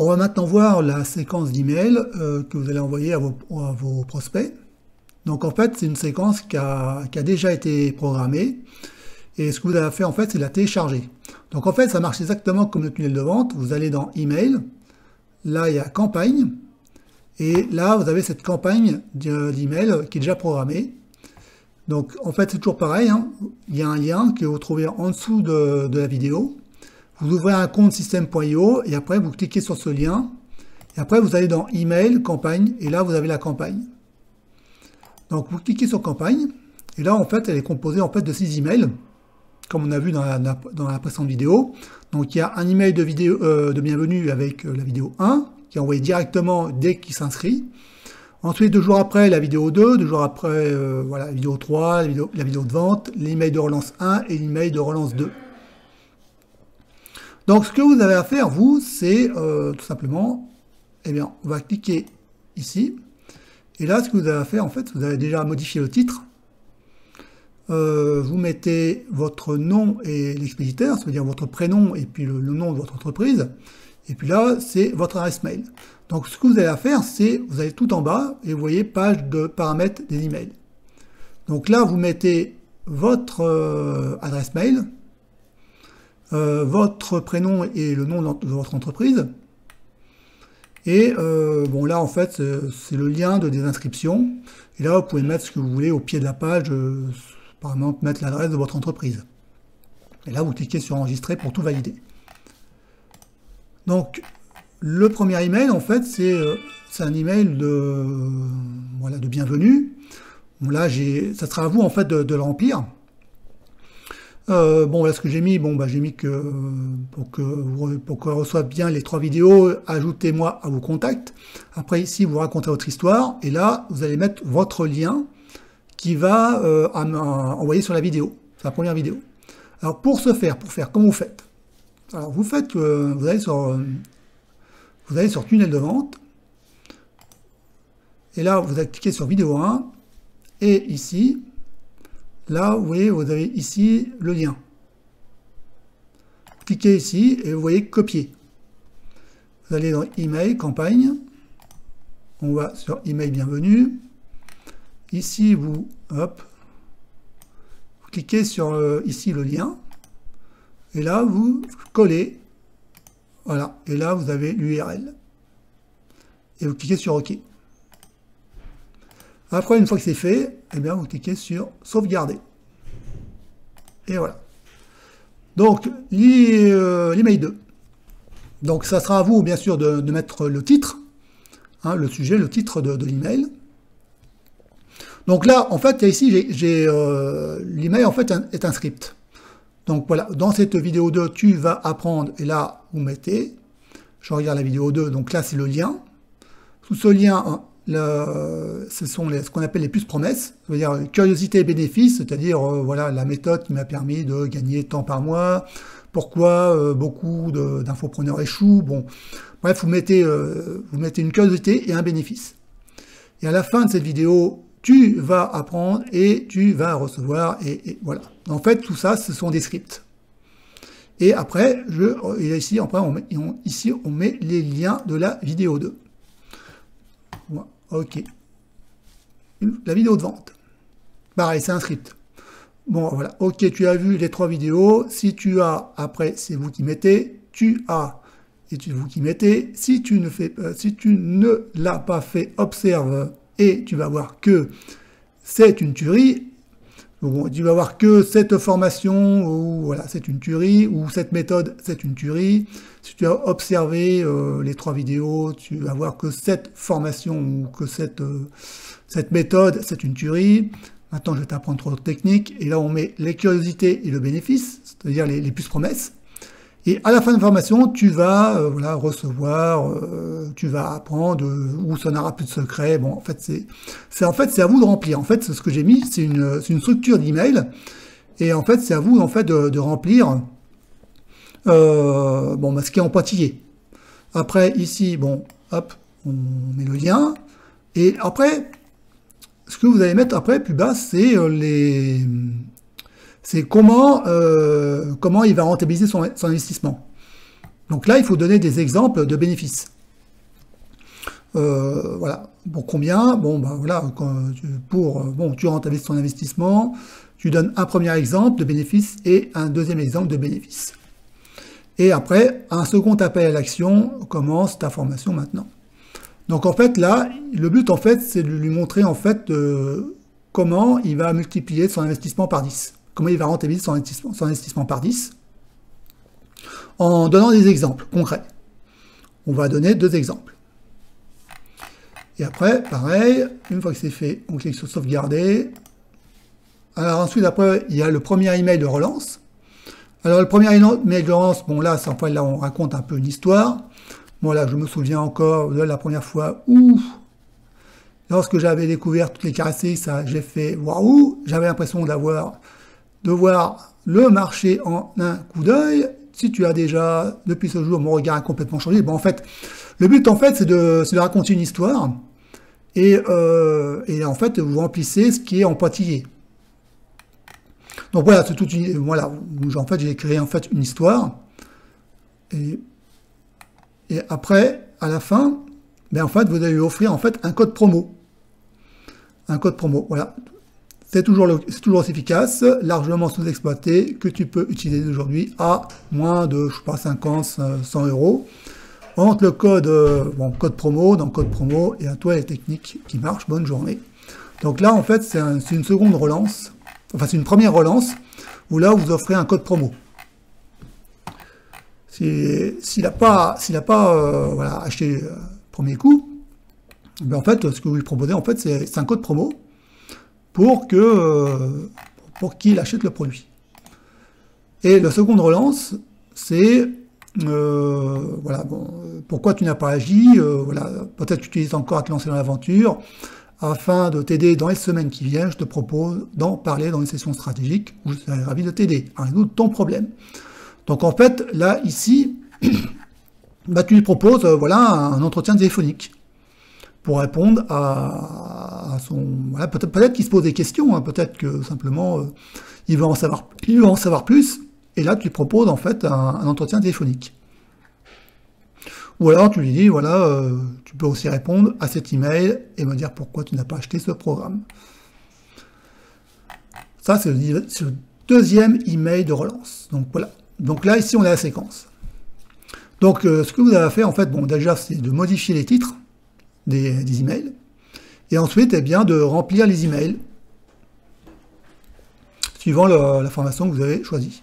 On va maintenant voir la séquence d'email que vous allez envoyer à vos prospects. Donc en fait, c'est une séquence qui a déjà été programmée. Et ce que vous avez à faire en fait, c'est la télécharger. Donc en fait, ça marche exactement comme le tunnel de vente. Vous allez dans Email. Là, il y a Campagne. Et là, vous avez cette campagne d'email qui est déjà programmée. Donc en fait, c'est toujours pareil, hein. Il y a un lien que vous trouvez en dessous de la vidéo. Vous ouvrez un compte système.io et après, vous cliquez sur ce lien. Et après, vous allez dans Email, Campagne. Et là, vous avez la campagne. Donc vous cliquez sur Campagne. Et là, en fait, elle est composée en fait de 6 emails, comme on a vu dans la précédente vidéo. Donc il y a un email de bienvenue avec la vidéo 1, qui est envoyé directement dès qu'il s'inscrit. Ensuite, 2 jours après, la vidéo 2, 2 jours après, voilà, la vidéo 3, la vidéo de vente, l'email de relance 1 et l'email de relance 2. Donc ce que vous avez à faire, vous, c'est tout simplement, eh bien, on va cliquer ici. Et là, ce que vous avez à faire, en fait, vous avez déjà modifié le titre. Vous mettez votre nom et l'expéditeur, c'est-à-dire votre prénom et puis le nom de votre entreprise. Et puis là, c'est votre adresse mail. Donc ce que vous avez à faire, c'est, vous allez tout en bas et vous voyez page de paramètres des emails. Donc là, vous mettez votre adresse mail, votre prénom et le nom de votre entreprise. Et bon là, en fait, c'est le lien de désinscription. Et là, vous pouvez mettre ce que vous voulez au pied de la page, par exemple, mettre l'adresse de votre entreprise. Et là, vous cliquez sur enregistrer pour tout valider. Donc, le premier email, en fait, c'est un email voilà, de bienvenue. Bon, là, ça sera à vous, en fait, de le remplir. Bon, là, ce que j'ai mis, bon, bah, j'ai mis que pour qu'on reçoive bien les 3 vidéos, ajoutez-moi à vos contacts. Après, ici, vous racontez votre histoire. Et là, vous allez mettre votre lien qui va envoyer sur la vidéo, sur la première vidéo. Alors, pour faire, comment vous faites? Alors, vous faites que vous allez sur tunnel de vente. Et là, vous allez cliquer sur vidéo 1. Et ici, là, vous voyez, vous avez ici le lien. Cliquez ici et vous voyez copier. Vous allez dans email, campagne. On va sur email bienvenue. Ici, vous cliquez sur ici le lien. Et là, vous collez. Voilà. Et là, vous avez l'URL. Et vous cliquez sur OK. Après, une fois que c'est fait, eh bien, vous cliquez sur sauvegarder. Et voilà. Donc, l'email 2. Donc, ça sera à vous, bien sûr, de mettre le titre, hein, le sujet, le titre de l'email. Donc là, en fait, ici, l'email, en fait, est un script. Donc voilà, dans cette vidéo 2, tu vas apprendre, et là, vous mettez, je regarde la vidéo 2, donc là, c'est le lien. Sous ce lien, ce sont ce qu'on appelle les puces promesses, c'est-à-dire curiosité et bénéfice, c'est-à-dire voilà la méthode qui m'a permis de gagner tant par mois, pourquoi beaucoup d'infopreneurs échouent, bon, bref, vous mettez une curiosité et un bénéfice. Et à la fin de cette vidéo, tu vas apprendre et tu vas recevoir, et voilà. En fait, tout ça, ce sont des scripts. Et après, ici, on met les liens de la vidéo 2. Ok. La vidéo de vente. Pareil, c'est un script. Bon, voilà. Ok, tu as vu les 3 vidéos. Si tu as, après, c'est vous qui mettez. Tu as, et c'est vous qui mettez. Si tu ne l'as pas fait, observe, et tu vas voir que c'est une tuerie. Bon, tu vas voir que cette formation, ou voilà, c'est une tuerie, ou cette méthode, c'est une tuerie. Si tu as observé les 3 vidéos, tu vas voir que cette formation ou que cette méthode, c'est une tuerie. Maintenant, je vais t'apprendre 3 autres techniques. Et là, on met les curiosités et le bénéfice, c'est-à-dire les puces promesses. Et à la fin de la formation, tu vas voilà, recevoir, tu vas apprendre, où ça n'aura plus de secret. Bon, en fait, c'est à vous de remplir. En fait, ce que j'ai mis, c'est une structure d'email. Et en fait, c'est à vous en fait de remplir bon, bah, ce qui est en pointillé. Après, ici, bon, hop, on met le lien. Et après, ce que vous allez mettre après, plus bas, c'est comment il va rentabiliser son investissement. Donc là, il faut donner des exemples de bénéfices. Voilà. Pour combien? Bon, ben voilà, tu rentabilises ton investissement, tu donnes un premier exemple de bénéfice et un deuxième exemple de bénéfice. Et après, un second appel à l'action commence ta formation maintenant. Donc en fait, là, le but, en fait, c'est de lui montrer, en fait, comment il va multiplier son investissement par 10. Comment il va rentabiliser son investissement par 10. En donnant des exemples concrets. On va donner 2 exemples. Et après, pareil, une fois que c'est fait, on clique sur sauvegarder. Alors ensuite, après, il y a le premier email de relance. Alors le premier email de relance, bon là, là on raconte un peu une histoire. Bon là, je me souviens encore de la première fois où, lorsque j'avais découvert toutes les caractéristiques, j'ai fait waouh, j'avais l'impression de voir le marché en un coup d'œil. Si tu as déjà, depuis ce jour, mon regard a complètement changé. Bon, en fait, le but, en fait, c'est de raconter une histoire. Et en fait, vous remplissez ce qui est en pointillé. Donc voilà, c'est toute une, voilà. En fait, j'ai créé en fait une histoire. Et après, à la fin, ben en fait, vous allez lui offrir en fait un code promo. Un code promo, voilà. C'est toujours aussi efficace, largement sous-exploité, que tu peux utiliser aujourd'hui à moins de, je sais pas, 50, 100 euros. Entre le code, code promo, dans le code promo, et à toi les techniques qui marchent, bonne journée. Donc là, en fait, c'est une seconde relance, enfin, c'est une première relance, où là, vous offrez un code promo. S'il n'a pas voilà, acheté premier coup, ben en fait, ce que vous lui proposez, en fait, c'est un code promo, pour qu'il achète le produit. Et la seconde relance, c'est voilà, bon, pourquoi tu n'as pas agi, voilà, peut-être que tu utilises encore à te lancer dans l'aventure. Afin de t'aider dans les semaines qui viennent, je te propose d'en parler dans une session stratégique où je serai ravi de t'aider à résoudre ton problème. Donc en fait, là, ici, bah, tu lui proposes voilà, un entretien téléphonique pour répondre à son... Voilà, peut-être qu'il se pose des questions, hein, peut-être que simplement il veut en savoir plus, et là tu lui proposes en fait un entretien téléphonique. Ou alors tu lui dis, voilà, tu peux aussi répondre à cet email et me dire pourquoi tu n'as pas acheté ce programme. Ça, c'est le deuxième email de relance. Donc voilà. Donc là, ici, on a la séquence. Donc ce que vous avez à faire, en fait, bon, déjà, c'est de modifier les titres des emails, et ensuite, eh bien, de remplir les emails suivant la formation que vous avez choisie.